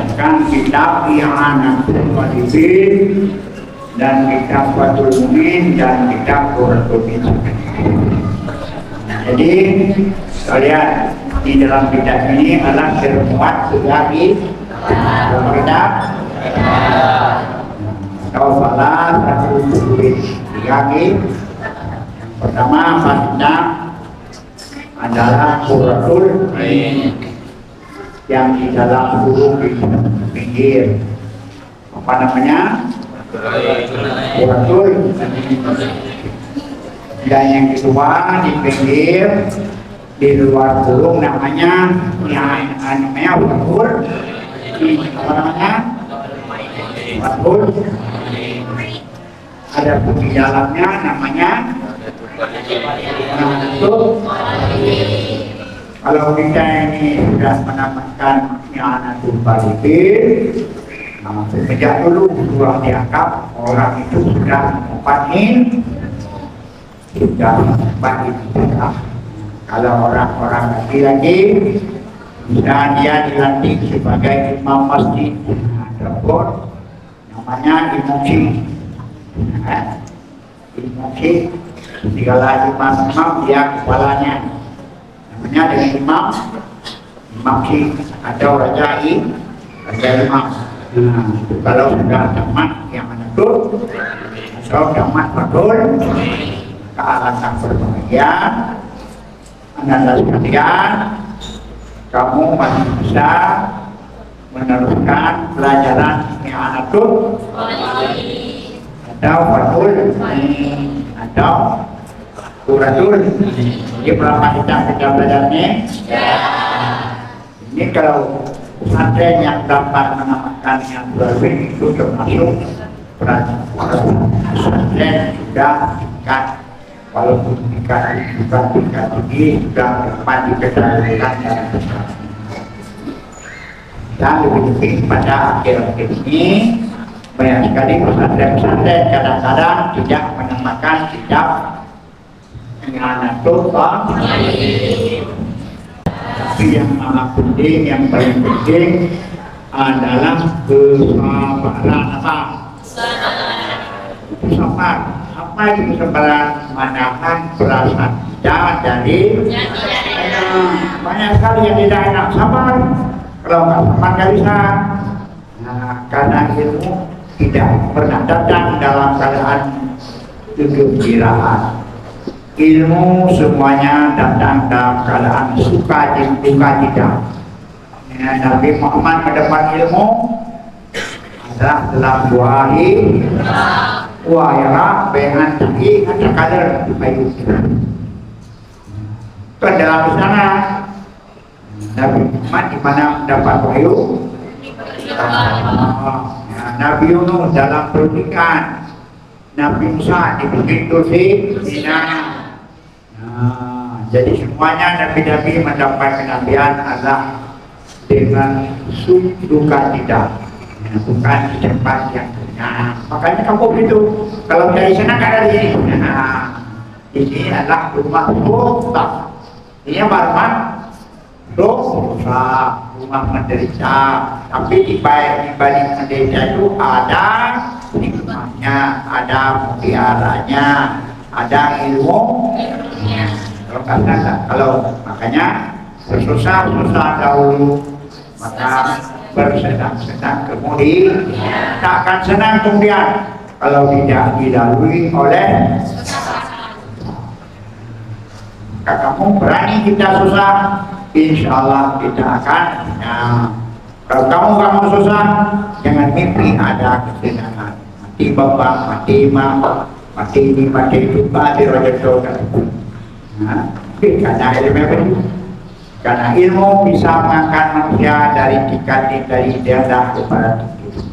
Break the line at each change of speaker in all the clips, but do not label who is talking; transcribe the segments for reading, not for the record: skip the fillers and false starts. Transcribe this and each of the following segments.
membacakan kitab I'anatul Talibin dan kitab Fathul Mu'in dan kitab Qurratul Ain. Jadi kalian di dalam kitab ini adalah termuat sebagai kitab atau salah satu tulis sebagai pertama kitab adalah Qurratul Ain yang di dalam huruf di pinggir apa namanya Qurratul. Dan yang kedua di pinggir di luar burung namanya Qurratul. Apa namanya? Qurratul. Ada pun di dalamnya namanya Qurratul. Kalau kita ini sudah menamakan I'anatul Talibin, sejak dulu sudah dianggap orang itu sudah mufatin, sudah mufatin. Kalau orang-orang lagi dan dia dilantik sebagai imam masjid tersebut, namanya imusi. Imusi, segala imam dia kepalanya. Namanya dengan imam si atau raja imam. Kalau sudah tamat yang menutup atau tamat betul ke arah sang berbahagia, anda sekalian, kamu masih bisa meneruskan pelajaran I'anatul atau Fathul atau Qurratul. Ini berapa kita belajarnya? Ini kalau pesantren yang dapat menamakan yang berbeda itu termasuk pesantren sudah tingkat, walaupun tingkat ini sudah dapat dikendalikan dan lebih pada akhir-akhir ini banyak sekali pesantren kadang-kadang tidak menamakan kitab I'anatul Talibin. Tapi yang penting, yang paling penting adalah kesabaran apa? Sabar. Apa itu kesabaran? Menahan perasaan kita dari banyak sekali yang tidak enak. Sabar. Kalau nggak sabar nggak bisa. Nah, karena ilmu tidak pernah datang dalam keadaan kegembiraan. Ilmu semuanya datang dalam keadaan suka dan duka cita. Nabi Muhammad mendapat ilmu adalah dalam dua hari, wahira, dengan tinggi, ada kadar bayu. Itu dalam sana Nabi Muhammad di mana mendapat wahyu. Nabi Yunus dalam pernikahan, Nabi Musa di Bukit Sina. Jadi semuanya nabi-nabi mendapat kenabian adalah dengan duka cita, bukan di tempat yang punya. Makanya kamu itu kalau dari sana kan ada di sini. Di sini adalah rumah dosa. Ini rumah dosa, rumah menderita. Tapi di balik menderita itu ada hikmahnya, ada mutiaranya, ada ilmu. Kalau makanya bersusah-susah dahulu, maka bersenang-senang kemudian, tak akan senang kemudian kalau tidak dilalui oleh. Jika kamu berani kita susah, insya Allah kita akan. Kalau kamu susah, jangan mimpi ada kesenangan. Mati bapak, mati mak, mati ini, mati itu, mati roja saudara. Karena ilmu bisa mengangkat manusia dari tingkat dari rendah kepada tinggi.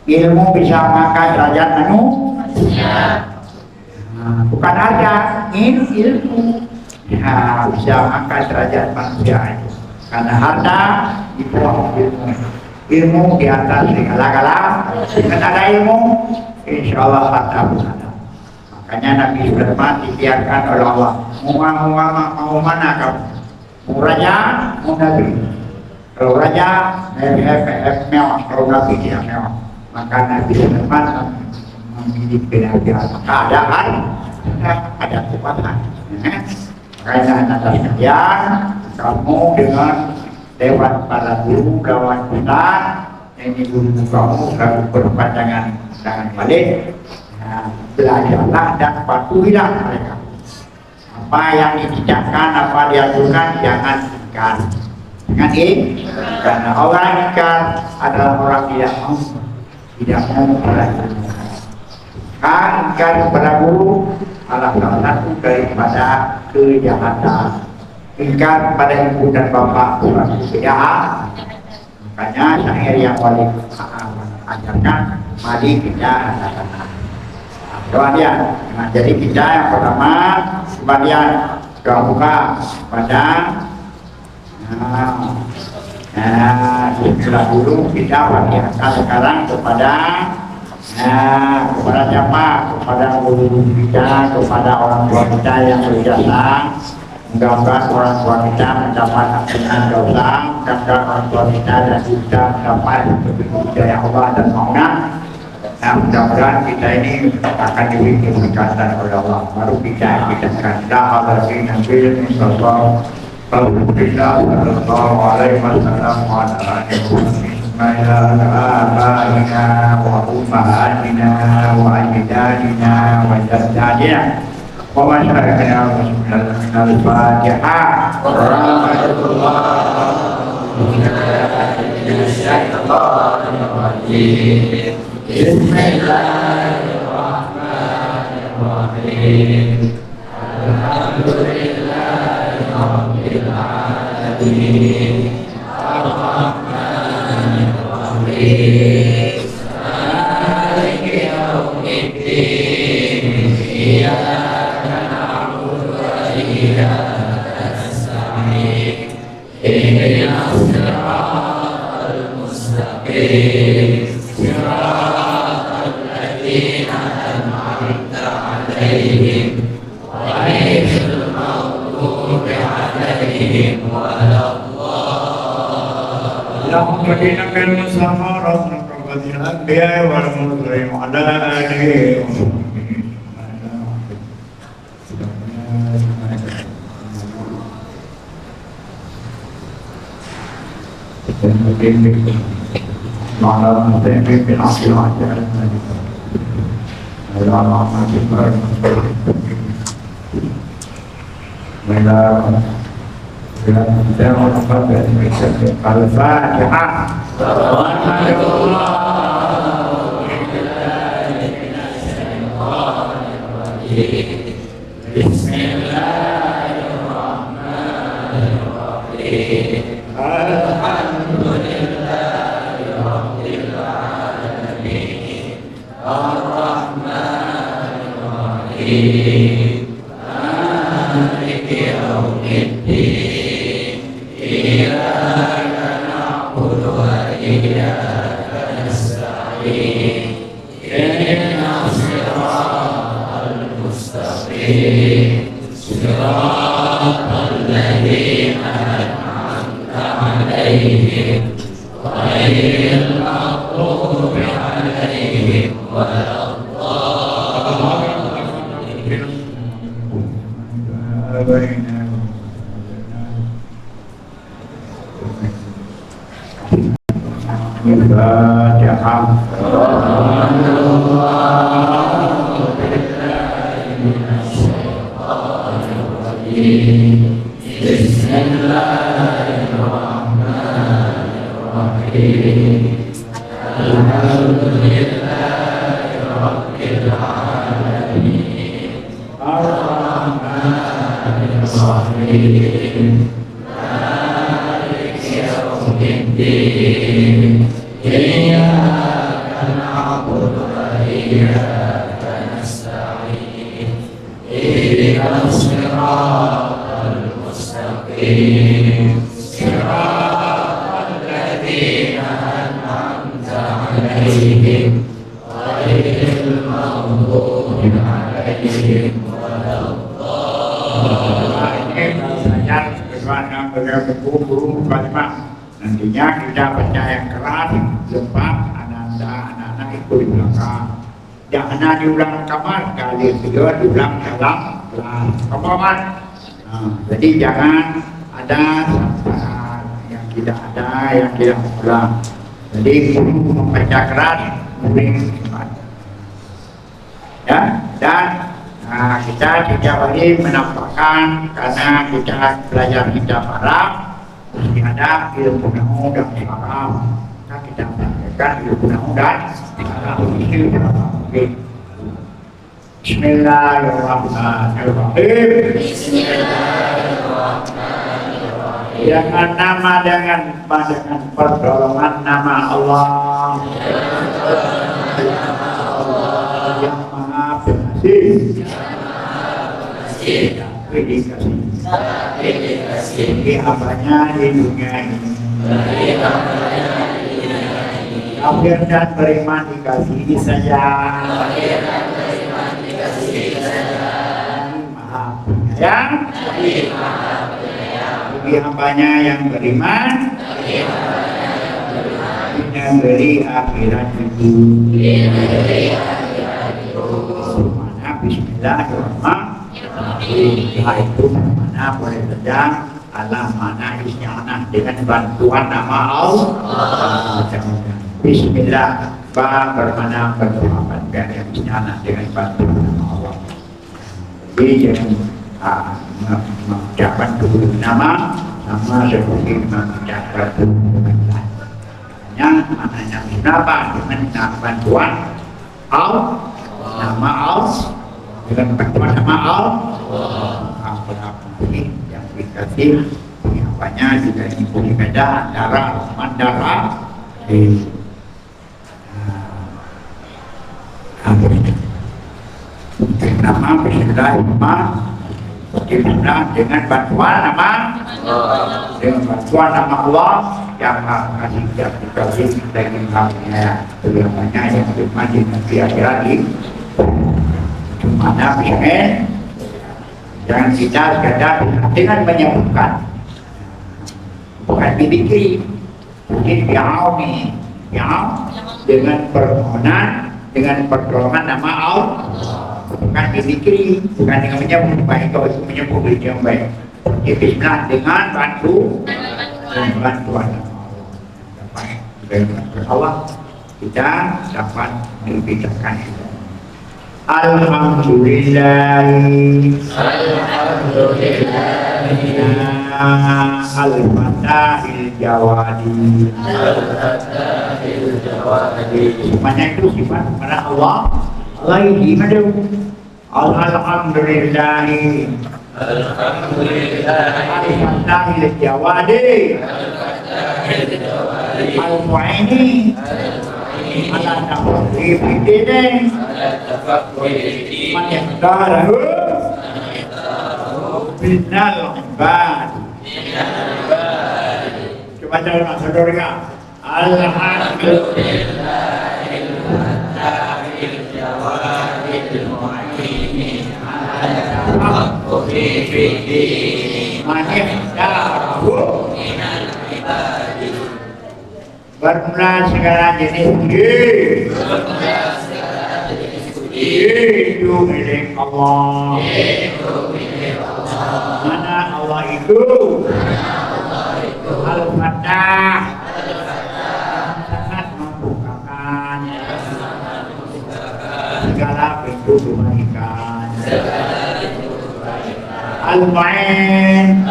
Ilmu bisa mengangkat derajat manusia. Bukan harga, ilmu bisa mengangkat derajat manusia itu. Karena harta di bawah ilmu. Ilmu di atas segala-galanya. Dengan ada ilmu, insya Allah harta bersama. Makanya Nabi Sulaiman dibiarkan oleh Allah. Mau mana kamu? Mau raja, mau nabi. Kalau raja mewah, kalau nabi tidak mewah. Maka Nabi Sulaiman memiliki keadaan ada kekuatan. Karena anak sekalian, kamu dengan lewat para guru lawan kita, ini guru kamu lalu berpandangan dengan balik. Belajarlah dan patuhilah mereka. Apa yang ditindakan, apa diaturkan, jangan ingkar. Jangan karena orang ingkar adalah orang tidak mau belajar. Ingkar kepada guru adalah salah satu daripada kejahatan. Ingkar kepada ibu dan bapak suatu kejahatan. Makanya syair yang wali ajarkan, mari kita laksanakan. Kemudian, jadi kita yang pertama, kemudian buka pada setelah dulu kita perlihatkan sekarang kepada siapa? Kepada guru kita, kepada orang tua kita yang berjasa. Mudah-mudahan orang tua kita mendapat ampunan dosa, mudah-mudahan orang tua kita dan kita mendapat hidayah Allah dan maunah. Nah, mudah-mudahan kita ini akan diberi keberkatan oleh Allah. Baru kita akan dahalatin Nabi Sallallahu Alaihi Wasallam wa ala abaina wa ummahatina wa ajdadina wa jaddadina wa masyayikhina minal Fatihah. Bismillahirrahmanirrahim. Alhamdulillahirabbil alamin. Arrahmanirrahim. Maliki yaumiddin. Iyyaka na'budu wa iyyaka nasta'in. Ihdinas siratal mustaqim. Ghairil maghdubi 'alaihim waladdallin. Allahumma innakal musaffarat naqabatil anbiya wal mursalin wa ala alihi wa Nantinya kita baca yang keras, lembab, anak-anak ikut di belakang. Jangan diulang kamar, kali kedua diulang dalam kelas. Kepaman. Jadi jangan ada sampaian yang tidak ada, yang tidak ulang. Jadi guru membaca keras, murid cepat. Ya, dan kita tidak boleh menampakkan karena kita belajar hijab Arab mesti ada ilmu nahu dan syaraf. Kita belajarkan ilmu nahu dan syaraf. Bismillahirrahmanirrahim. Dengan nama dengan pertolongan nama Allah yang Maha Pengasih. Bagi hambanya di dunia ini. Kafir dan beriman dikasihi saja. Maha Penyayang. Bagi hambanya yang beriman, yang beri akhirat itu. Mana Bismillahirrahmanirrahim. Itu mana boleh saja Allah mana isti'anah dengan bantuan nama Allah. Bismillah bermana berdoa biar isti'anah dengan bantuan nama Allah. Jadi jangan mengucapkan dulu nama sama seperti mengucapkan dulu hanya maknanya kenapa dengan bantuan Allah, nama Allah, dengan bantuan nama Allah. Ini yang dikasih apanya juga ini beda antara mandara nama Bismillah dengan bantuan nama Allah yang kasih dikasih dengan namanya banyak yang dimaju nanti akhirat ini mana Bismillah. Jangan kita sekadar dengan menyebutkan, bukan dipikir, mungkin dengan permohonan, dengan pertolongan nama Allah, bukan dipikir, bukan dengan menyebut baik kalau itu menyebut yang baik. Jadi Bismillah dengan bantuan Allah kita dapat membicarakan itu. Alhamdulillah Al-Fatahil Jawadi. Semuanya itu sifat kepada Allah. Allah ini madu. Alhamdulillah Al-Fatahil Jawadi. Al-Mu'ini ala tafakuri fitini man yaktarahu minal ibad. Coba jalan saudara. Alhamdulillahil muhtahil jawadil mu'ini ala tafakuri fitini man yaktarahu minal ibad. Bermula segala jenis itu milik Allah. Mana Allah itu? Al-Fatah sangat membukakan segala pintu kebaikan. Al-Mu'in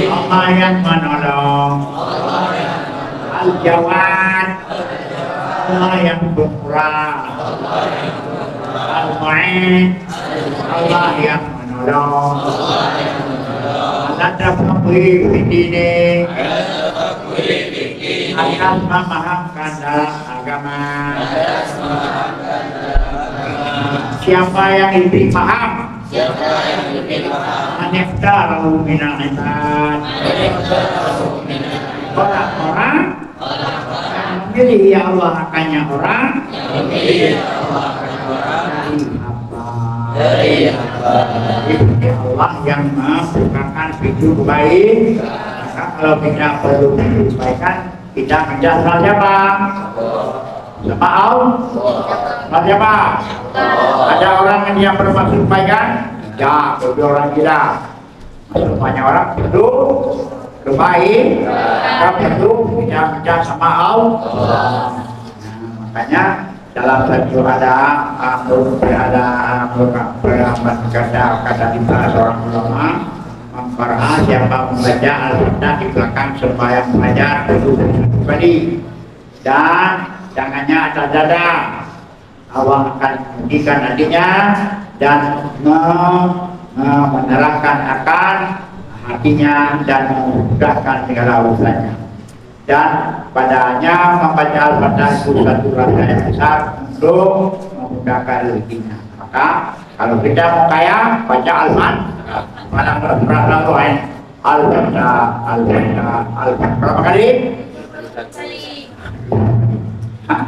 Allah yang menolong. Al-Jawad Allah yang berkurang. Al-Mu'in Allah yang menolong. Allah tafakuri fitini akan memahamkan dalam agama. Siapa yang lebih paham? Aniftaru minal ibad. Orang-orang memilih ya Allah akannya orang dari apa? Allah yang membukakan pintu baik, maka kalau kita perlu menyampaikan, kita menjadi sama siapa? Sama Allah. Sama siapa? Ada orang yang bermaksud kebaikan? Ya, bagi orang kita. Maksud banyak orang perlu kebaik, maka perlu kita menjadi sama Allah. Makanya dalam satu ada kata di salah seorang ulama, memperhatikan siapa membaca Al-Fatihah di belakang sembahyang belajar perlu tadi, dan jangannya ada dada. Allah akan menghentikan nantinya dan menerangkan akan hatinya dan memudahkan segala urusannya. Dan padanya membaca Al-Fatihah itu satu rasa yang besar untuk memudahkan rezekinya. Maka kalau kita mau kaya, baca Al-Fatihah. Malang berapa lain? Al-Fatihah, Al-Fatihah, Al-Fatihah. Berapa kali? Hah?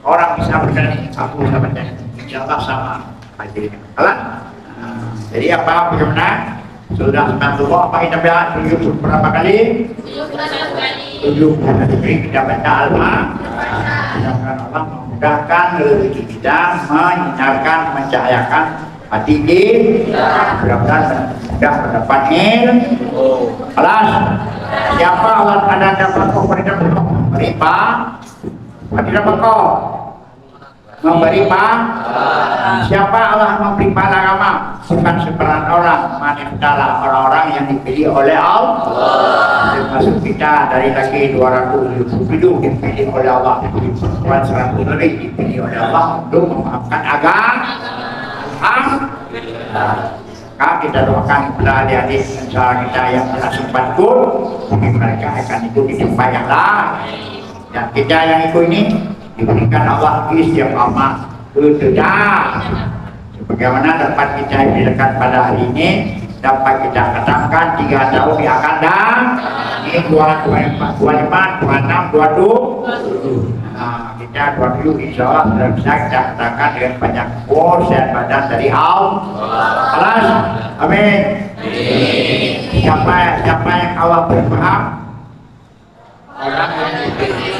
Orang bisa berkali, aku bisa baca. Insyaallah sama hasilnya. Jadi apa? Bagaimana? Sudah 90 apa kita baca 70 berapa kali? 70 kali kita baca Al-Fatihah. Mudah-mudahan Allah memudahkan rezeki kita, menyinarkan, mencahayakan hati kita. Mudah-mudahan mudah mendapat ilmu. Alas, siapa Allah ada dapat memberikan berlimpah? Tidak bekal memberi siapa Allah memberi agama? Bukan sebaran orang, manakala orang-orang yang dipilih oleh Allah. Termasuk kita dari laki 270 dipilih oleh Allah, perempuan 100 lebih dipilih oleh Allah untuk memaafkan agama. Maka kita doakan kepada adik-adik saudara kita yang telah sempat ikut, mungkin mereka akan ikut di tempat yang lain. Dan kita yang ikut ini diberikan Allah istiqamah ketegar. Sebagaimana dapat kita berikan pada hari ini, dapat kita katakan 3 tahun yang akan datang. Ini 24, 25, 26, 27. Nah, kita 27 insya Allah sudah bisa kita katakan dengan banyak kurs dan badan dari Allah. Alas, amin. Siapa yang Allah berpaham? Orang yang dipilih.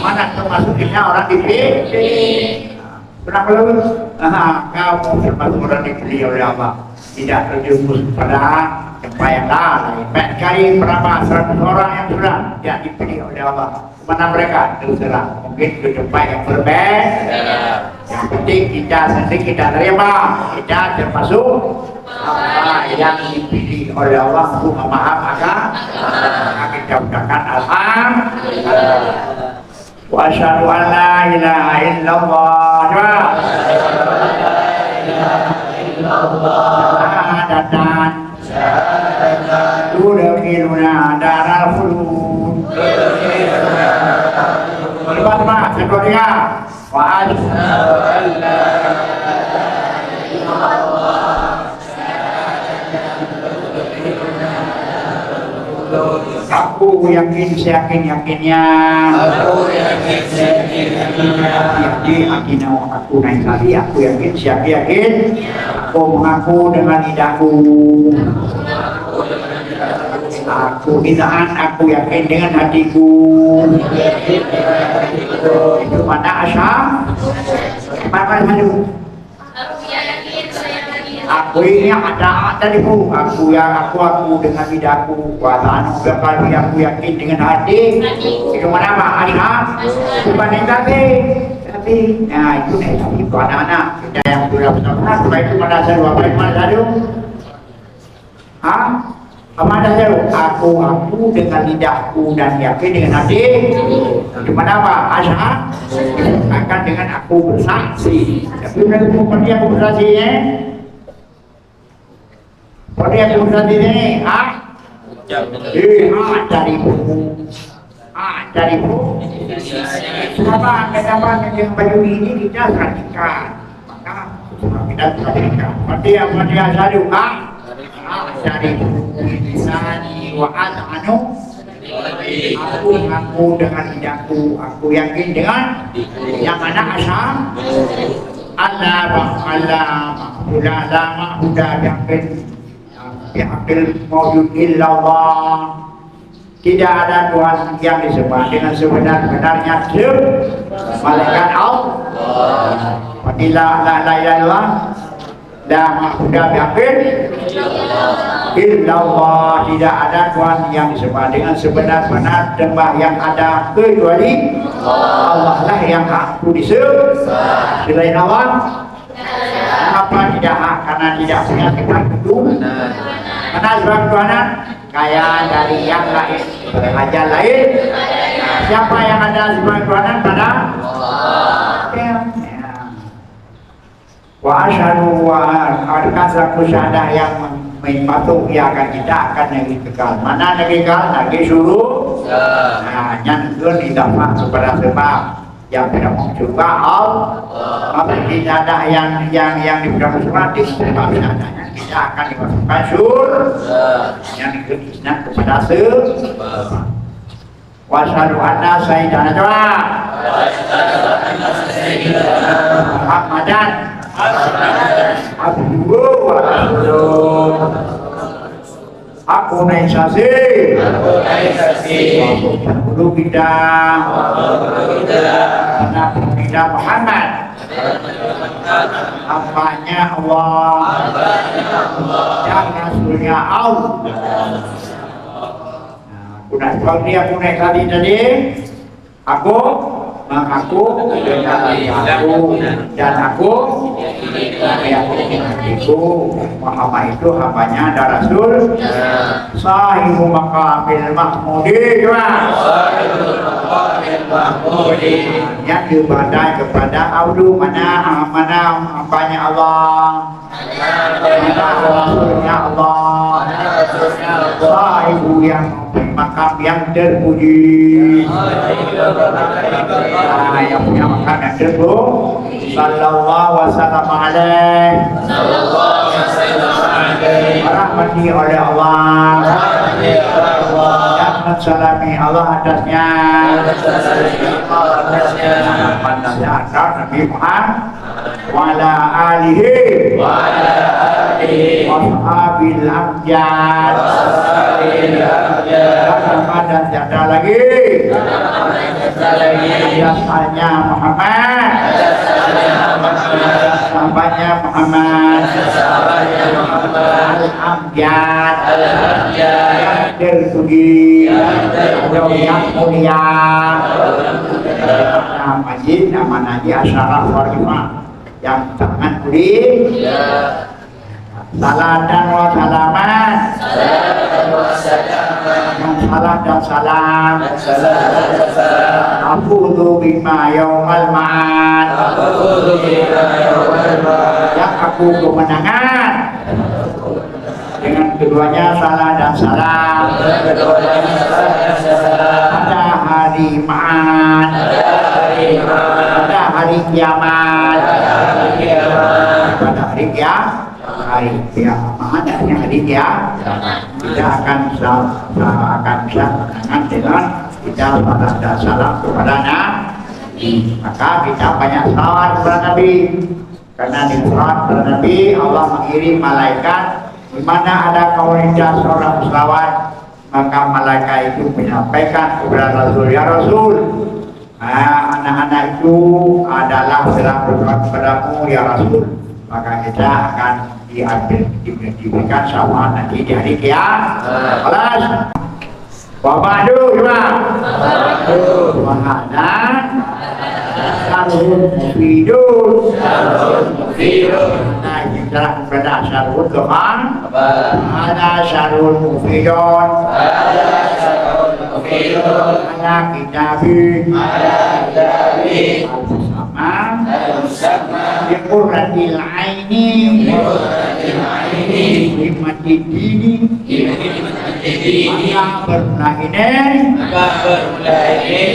Mana termasuknya orang dipilih? Pernah belum? Kau termasuk orang dipilih oleh Allah. Tidak terjumus pada tempat yang lain. Banyak kali berapa 100 orang yang sudah tidak dipilih oleh Allah. Kemana mereka? Terserah. Mungkin ke tempat yang berbeda. Yang penting kita sendiri kita terima. Kita termasuk apa yang dipilih oleh Allah untuk memaham agama. Maka kita ucapkan alhamdulillah. Wa asyhadu an la ilaha illallah wa syahadatan tudkhiluna daral khulud. Berbat sekolah wa asyhadu an la aku yakinnya yakin aku naik kali aku yakin aku mengaku dengan lidahku aku bid'ah aku yakin dengan hatiku itu mana asam mana maju aku ini ada dariku aku dengan lidahku watan berkali aku yakin dengan hati itu mana apa alihah bukan yang tapi nah itu itu anak-anak kita yang sudah benar-benar baik itu mana selalu apa yang mana selalu apa ada selalu aku dengan lidahku dan yakin dengan hati itu mana apa asal akan dengan aku bersaksi tapi kemudian aku bersaksi pada yang berusaha ini, dari buku, siapa yang baju ini kita perhatikan, maka kita perhatikan. Pada selalu dari buku lisani wa anu, aku dengan lidahku, aku yakin dengan yang mana asal. Allah yakin. Bihaqqil mawjud illallah tidak ada Tuhan yang disembah dengan sebenar-benarnya malaikat Allah. Bila la ilaha illallah la ma'budu bihaqqin illallah, tidak ada Tuhan yang disembah dengan sebenar-benar sembah yang ada kecuali Allah lah yang hak disembah. Selain Allah apa tidak hak, karena tidak punya sifat itu. Karena sebab Tuhan kaya dari yang lain, aja lain. Siapa yang ada sifat Tuhan pada wa asyhadu wa arkasaku syahadah yang mematuhi akan kita akan negeri kekal. Mana negeri kekal? Negeri suruh. Nah, nyantur didapat kepada sebab yang tidak mau coba Allah. Apa tidak ada yang diberikan surat sebab syahadahnya kita akan dimasukkan surga. Yang dikisahkan kepada sebab. Wa asyhadu anna sayyidana Muhammadan abduhu wa rasuluh. Aku naik sasi guru kita Nabi kita Muhammad, hambanya Allah dan Rasulnya Allah. Udah sebab ini aku naik tadi aku mengaku dengan aku dan aku Muhammad itu hambanya dan Rasul sahibu maqamil mahmudi yang ibadah kepada abdu mana hambanya Allah, mana Rasulnya Allah, sahibu yang makam yang terpuji, yang punya makam yang terpuji. Sallallahu wasallam alaih, rahmati oleh Allah, dan salami Allah atasnya, Nabi Muhammad wa ala alihi wa ashabil amjad. Dan tiada lagi jasanya Muhammad, sahabatnya Muhammad al-amjad yang terpuji, yang mulia. Nama Nabi Asyaraf Warifah yang sangat mulia. Salam dan salaman, salam dan salam, aku bima yaumal ma'ad, yang aku kemenangan dengan keduanya salam dan salam pada hari ma'ad, pada hari kiamat, pada hari kiamat. Hari kiamat, hari kiamat kita akan bisa menangan dengan kita salam dan salam kepada Nabi. Maka kita banyak salawat kepada Nabi, karena di surat kepada Nabi Allah mengirim malaikat. Di mana ada komunitas orang salawat, maka malaikat itu menyampaikan kepada Rasul, ya Rasul, anak-anak itu adalah sedang berdoa kepadamu ya Rasul. Maka kita akan diberikan syafaat nanti di hari kiamat. Kelas Wabadu gimana? Wahana Sarun Mufidun. Nah ini telah kepada Sarun Tuhan. Ada Sarun Mufidun. Ada Kitabi. Al-Musamma Biqurratil Aini Himati Dini Maka berulah ini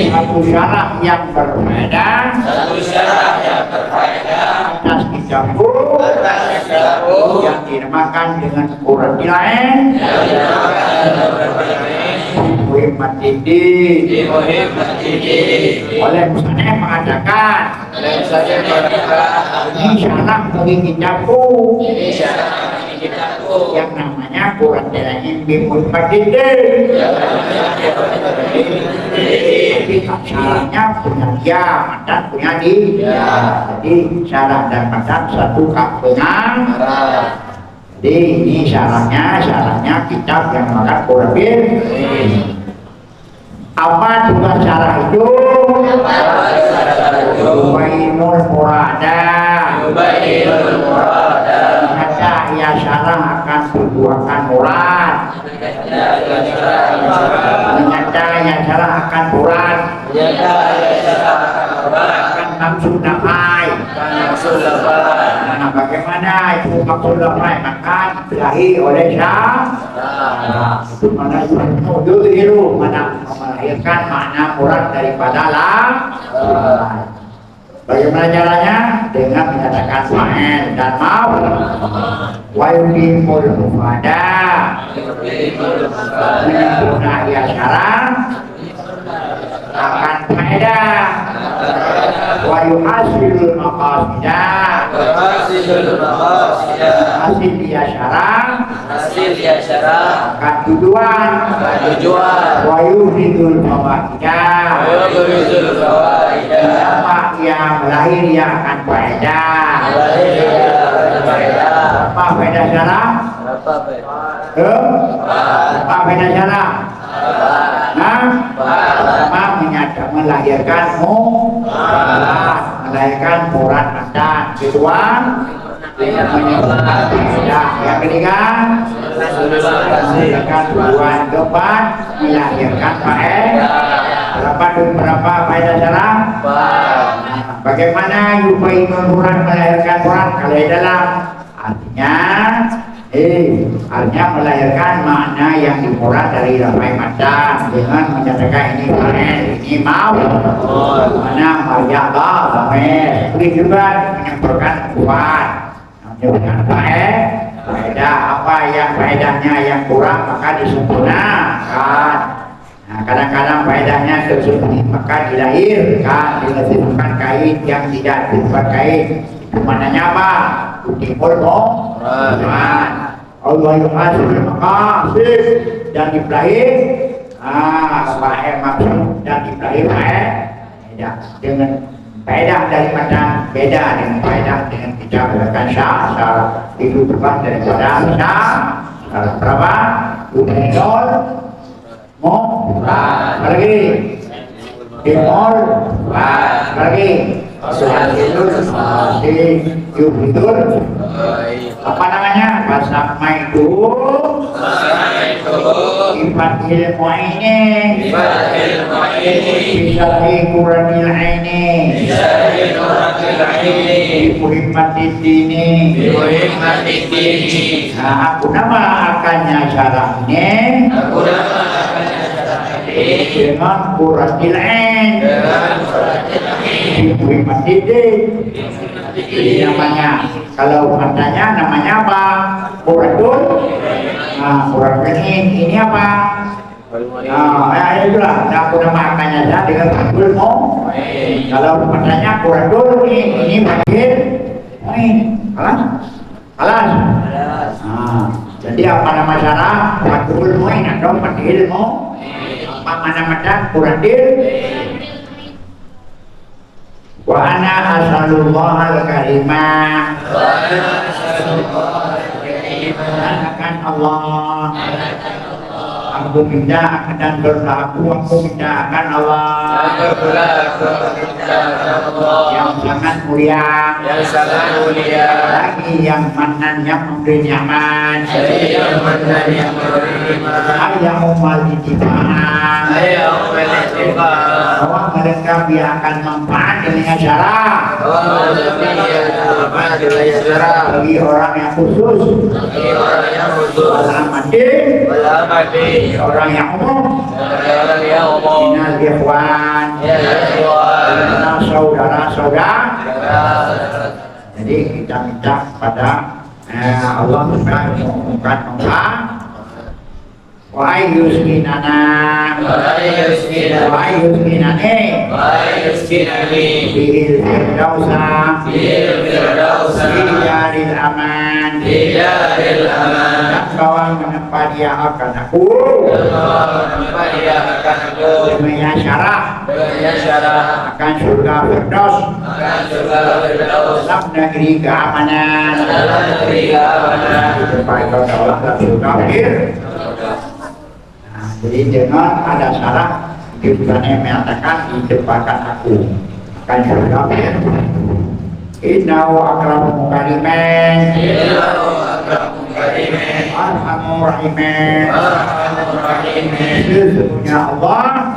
satu syarat yang berbeda atas kitabku yang dinamakan dengan Qurratil Ain Muhimmatidin. Oleh musannif mengatakan ini syarat bagi kitabku yang namanya Quran Ilahi Bimul Fadidin. Tapi syaratnya punya ya, madan punya di. Jadi syarat dan madan satu kapengan. Jadi ini syaratnya kitab yang makan Quran. Apa juga cara itu? Yubainul murada. Kata ya syarah akan perbuatan murad. Menyata ya syarah akan murad. Akan maksud nafai. Nah, bagaimana itu maksud nafai? Maka berahi oleh syarah. Itu mana itu mana melahirkan makna murad daripada lam. Bagaimana caranya? Dengan menyatakan fa'il dan mau. Wa yuqimul mufada. Menyempurna ya syarah akan faedah. Wa yuhasilul maqasidah. Hasil ya syarah akan tujuan. Wa yuhidul fawaidah. Apa yang lahir yang akan faedah. Apa faedah syarah? Apa faedah syarah? Melahirkan murad madan. Kedua, yang ketiga, melahirkan tujuan. Keempat, melahirkan faedah. Berapa faedah syarah? Bagaimana yubainul murad melahirkan murad? Kalau dalam artinya melahirkan makna yang dimurad dari lafai madan dengan menyatakan ini fa'il, ini mau. Mana marjaba fa'il. Ini juga menyempurnakan kuat. Menyempurnakan faedah. Apa yang faedahnya yang kurang maka disempurnakan. Nah, kadang-kadang faedahnya tersembunyi maka dilahirkan, dilahirkan kain yang tidak berupa kain. Itu maknanya apa? Timur murad. Allah yuhasil maqasid dan Ibrahim fa'il maksud dan Ibrahim faedah dengan faedah dari madan beda dengan faedah dengan kita melakukan syarah itu berubah daripada syarah berapa? Yubainul murad lagi timur lagi yuhidul apa namanya? Wasamai itu ifatil mu'ini bisyarhi Quranil aini bimuhimmatid dini. Nah, aku nama akannya syarahnya dengan Quranil aini bimuhimmatid dini. Ini namanya, kalau matanya namanya apa? Quranul. Nah, Quran ini apa? Itulah. Aku namakannya saja dengan Quranul. Kalau matanya Quranul ini bagian. Alas. Jadi apa nama syarah? Quranul atau bagian apa nama Quranul? Wa ana as'alullah al-karimah. Akan Allah. Aku minta dan berlaku. Aku minta akan Allah yang sangat mulia. Lagi yang manan yang memberi nyaman. Yang umal ijibah. Bahwa mereka dia akan manfaat dengan syarah. Bagi orang yang khusus. Orang yang umum. Minal ikhwan. Minal saudara-saudara. Jadi kita minta kepada Allah supaya mengumumkan Wahai yuskinana, wahai yuskinane, Bihil firdausa, Bidaril aman, dan kau menempat dia akan aku, Dunia syarah, akan surga firdaus, dalam negeri keamanan, supaya kau Allah dalam surga firdaus. Jadi dengan ada syarat Ibnu mengatakan ditempakan aku kan surga Innahu akramu karimen Arhamur rahimin Sesungguhnya Allah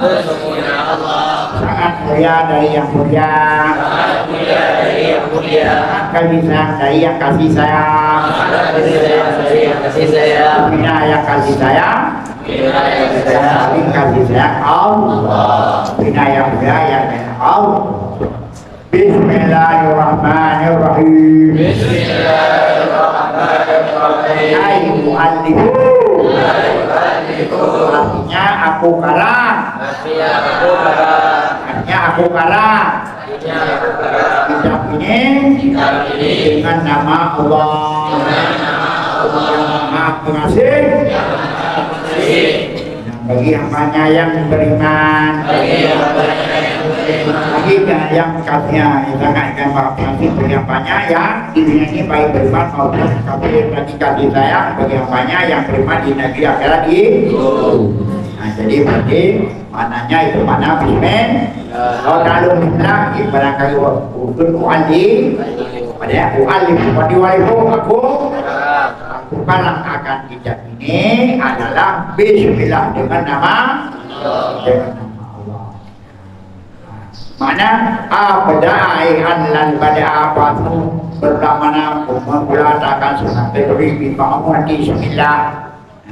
sangat mulia dari yang mulia, sangat kasih sayang dari yang kasih sayang, Bina yang kasih sayang, saling kasih sayang Allah, Bina yang mulia yang Allah. Bismillahirrahmanirrahim. Hai mu'allifu, artinya aku kalah, kitab ini dengan nama Allah yang Maha Pengasih, bagi hambanya yang beriman, bagi yang kasihnya sangat kasih bagi hambanya yang di dunia ini baik beriman maupun kafir, bagi kasih sayang bagi hambanya yang beriman di negeri akhirat itu. Nah, jadi berarti mananya itu mana bismillah. Kalau kalau bismillah barangkali ukun uali pada uali aku kalah akan kitab ini adalah bismillah dengan nama Allah. Mana abda'an lan pada apa tu berlamana memulatakan sunat teori bima'amuan bismillah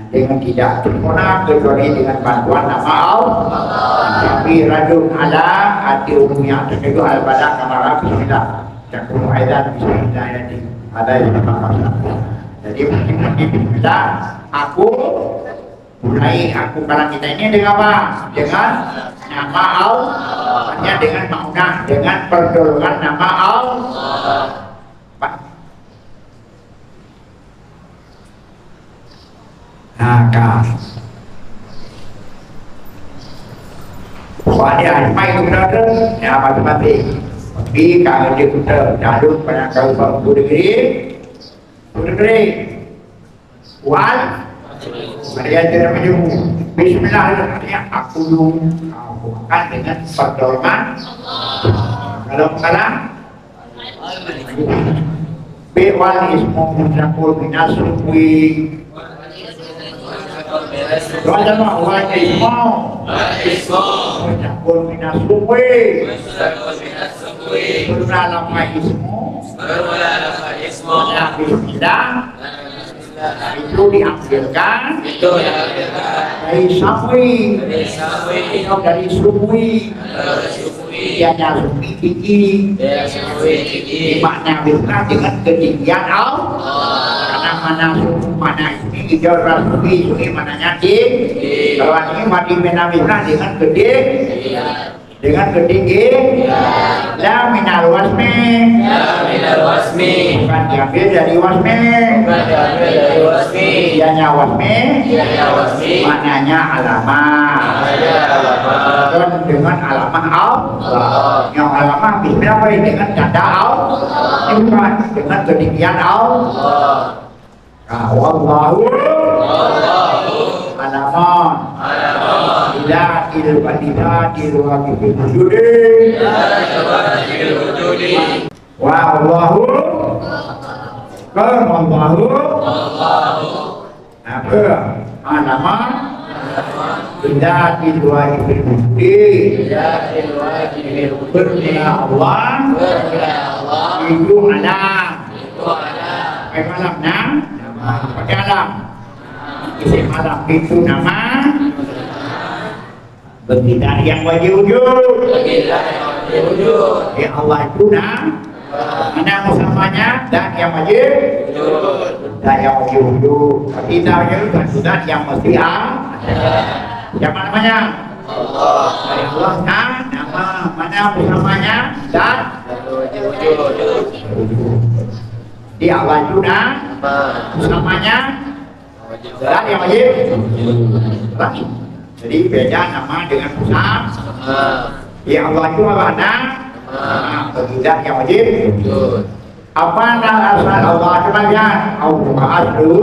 dengan tidak sempurna kecuali dengan bantuan nama Allah. Tapi rajul ala hati umum yang terkejut al-badak kamara bismillah takunu aidan bismillah yati ada yang nama. Jadi bismillah aku mulai aku kalau kita ini dengan apa? Dengan nama Allah, hanya dengan maunah, dengan pertolongan nama Allah. Nah, Wadah mai berada ya mati-mati. Tapi kalau dia kita dalam pada kau bangku negeri, wal, saya tidak menyebut Bismillahirrahmanirrahim. Aku akan dengan pertolongan. Kalau sekarang, Bewal ismu muncul minasukwi. Doa mah wal ismu muncul minasukwi. Berulama ismu. Bismillah. Itu diambilkan dari samwi atau dari sumwi, dianya sumwi tinggi, makna bismillah dengan ketinggian Allah. Karena mana sumwi mana ini jauh sumwi mananya tinggi. Kalau ini mati bismillah dengan gede. Dengan ketinggi, la minal wasmi, bukan diambil dari wasmi, dianya wasmi, maknanya alamah, dan dengan alamah Allah, yang alamah bismillah dengan tanda Allah, bukan dengan ketinggian Allah. Wallahu alaman. Ila ilbadidati ruwakifil wujudi wa Allahu apa alaman ilbadidati ruwakifil wujudi bermula Allah itu alam malam pada alam isim alam itu nama begitu yang wajib wujud. Ya Allah itu nama musamanya dan yang wajib wujud. Saya wujud. Kita itu sudah yang mesti siapa namanya? Allah. Nah, nama mana bersamanya? Dan di Allah juga namanya dan yang wajib. Jadi beda nama dengan pusat. Ya Allah itu apa? Tidak yang wajib. Apa nama Allah sebenarnya? Allah aslu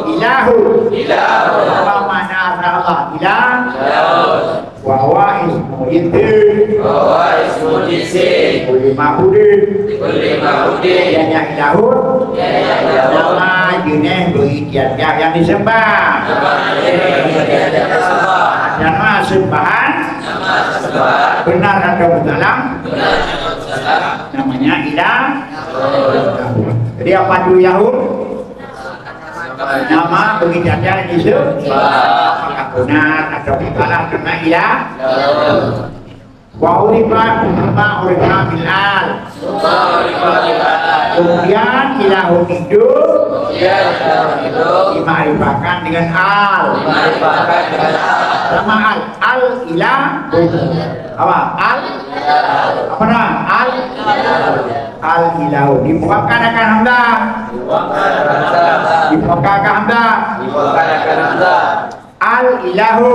ilahu. Apa mana Allah ilah? Wa ismu jinsi. Kulli ma'budin. Yang ilahun. Nama jenis berikian yang disembah. Nama sembahan. Benar atau dalam? Namanya ilah. Jadi apa itu Yahud? Nama berikian yang disembah. Apakah benar atau salah karena ilah? Wa urifa bilal. Kemudian ilahun hidup dima'rifakan dengan al. Sama al ilah apa? Apa nama? Al ilahu dibukakan akan hamzah. Dibukakan hamzah. Al ilahu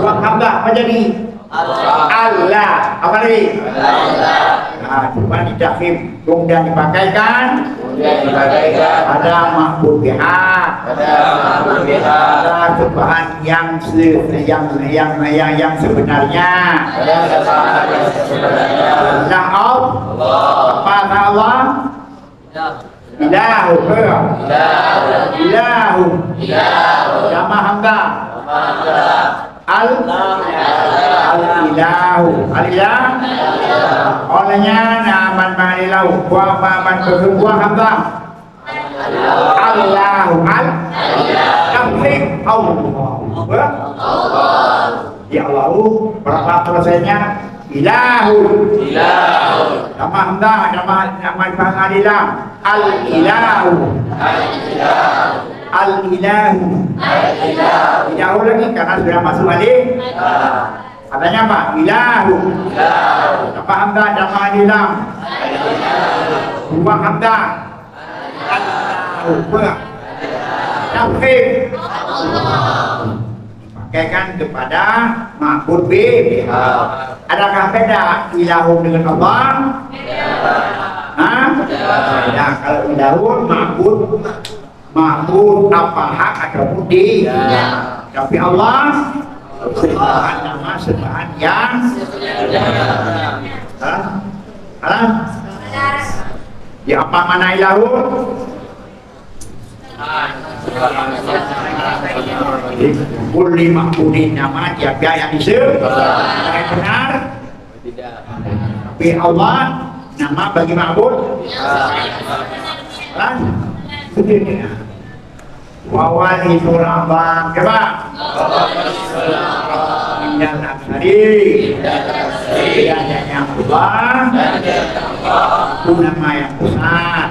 buang hamzah apa jadi? Allah apa lagi? Nah, cuma ditakhim kemudian dipakaikan ada ma'bud bihaq, ada sembahan yang sebenarnya. Allah apa Allah? Ilahu sama hamzah al-ilahu al-ilah olehnya naman manilau buah man berbuah hamzah Allahu al-tafsir Allah ya Allah berapa selesainya ilahu nama hamzah nama pangadilan al-ilahu ilahu lagi karena sudah masuk alif katanya apa? Ilahu apa hamzah nama ilah buang hamzah tafsir dipakaikan kepada ma'bud bih. Adakah beda ilahu dengan Allah? Ya, kalau ilahu ma'bud apa hak ataupun di. Tapi Allah sembahan nama sembahan yang ya apa mana ilahu? Kulli ma'budin nama tiap yang disebut benar. Tapi Allah nama bagi ma'bud wawal itu lambang coba Indal Aksari adanya Allah itu nama yang besar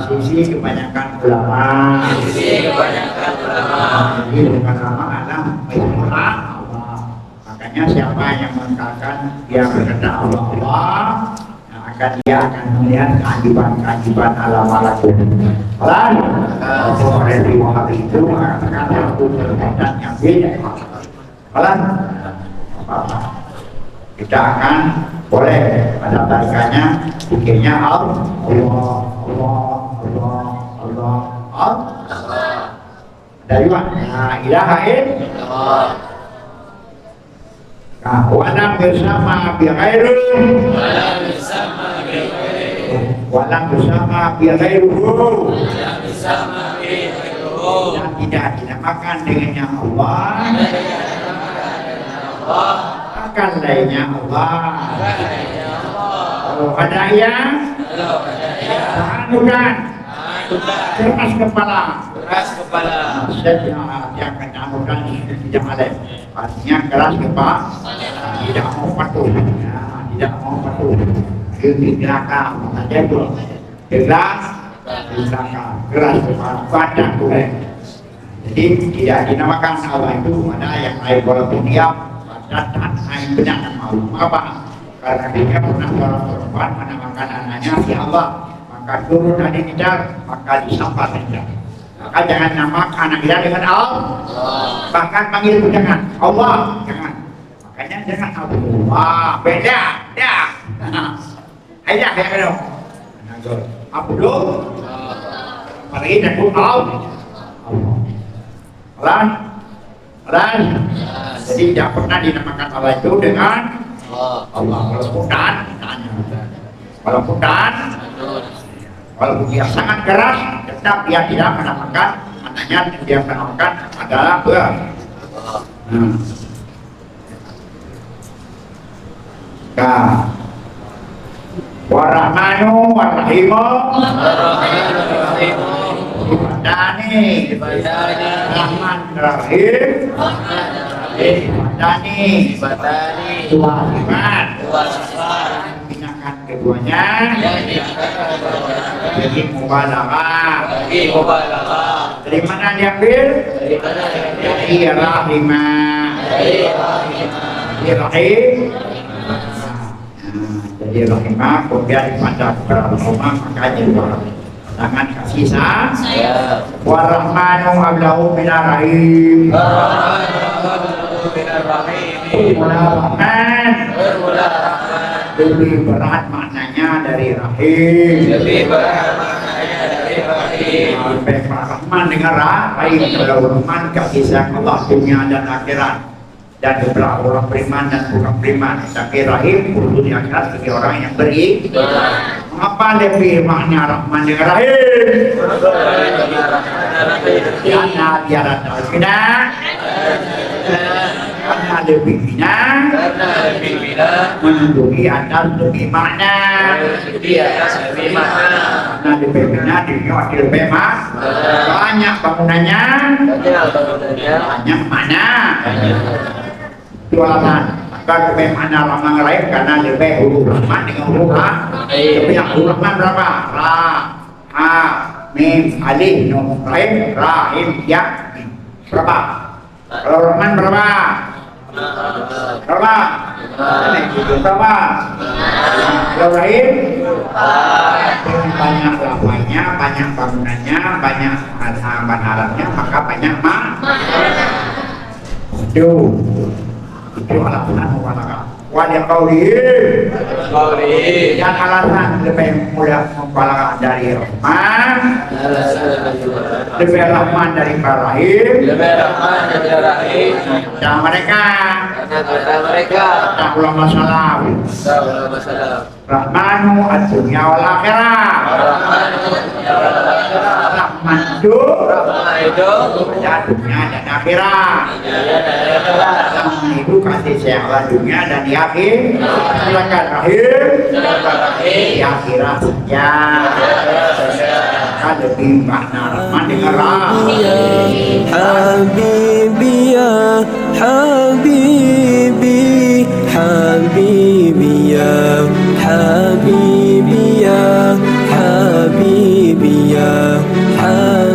sisi kebanyakan ulama jadi bukan nama adalah Allah. Makanya siapa yang mengatakan dia berkata Allah dia akan melihat keajaiban alam-alam oleh Tuhan itu mengatakan satu perbedaan yang beda. Kita akan boleh pada tarikannya pikirnya Allah. Dari mana? Ilaha illallah. Walam bersama bighairu yang tidak dinamakan dengannya Allah akan lainnya Allah. Kalau ada yang tahanukan keras kepala yang kecamukan tidak ada artinya keras kepala tidak mau patuh tidak mau patuh di belakang saja itu keras di belakang, keras pada kulit. Jadi tidak dinamakan Allah itu mana yang lain walaupun dia pada dan lain benar malu apa? Karena dia pernah seorang perempuan menamakan anaknya si Allah, maka turun dari kita maka disapa saja. Maka jangan namakan anak kita dengan Allah, bahkan panggil pun jangan Allah, jangan. Makanya jangan Allah, beda, dah. Ayo ya kalau apa dulu? Apalagi nyebut Allah. Jadi tidak pernah dinamakan Allah itu dengan Allah. Walaupun dia sangat keras, tetap dia tidak menamakan anaknya. Dia menamakan adalah Warahmanu Warahimu Ibadani Rahman Rahim Ibadani Tuhan binakan keduanya jadi mubalaghah. Dari mana diambil? Dari rahimah. Dari rahim. Jadi rahimah kemudian dibaca beberapa rumah makanya tangan kasih sayang. Warahmanu ablahu minarrahim. Rahman lebih berat maknanya dari rahim. Lebih Rahman dengan rahim. Kalau Rahman kasih sayang Allah dunia dan akhirat. Dan beberapa orang beriman dan bukan beriman. Tapi rahim khusus di akhirat bagi orang yang beriman. Apa lebih makna Rahman dengan rahim? Karena dia datang bina. Karena lebih bina. Menunjuki atas lebih makna. Karena lebih bina dinyok lebih mak. Banyak bangunannya. Banyak mana. Jualan maka lebih mana Rahman lain karena lebih huruf Rahman dengan huruf tapi yang huruf Rahman berapa? Ra, ha, mim, alif, nun, rahim, rahim, ya, berapa? Kalau Rahman berapa? Berapa? Berapa? Kalau rahim banyak lapanya, banyak bangunannya, banyak harapnya, maka banyak itu alasan mubalaghah. Wal qauli dan alasan lebih mudah mubalaghah dari Rahman, lebih Rahman dari Rahim, dan mereka tak ulama salam. Rahmanu ad-dunya wal akhirah. Rahman itu ada dunia dan akhirat. Rahman itu kasih sayang dunia dan di akhir. Silakan rahim di akhirat saja. Ada lebih makna Rahman dengan rahim.
Habibi ya Habibi Habibi ya Habibi ya Habibi ya Habibi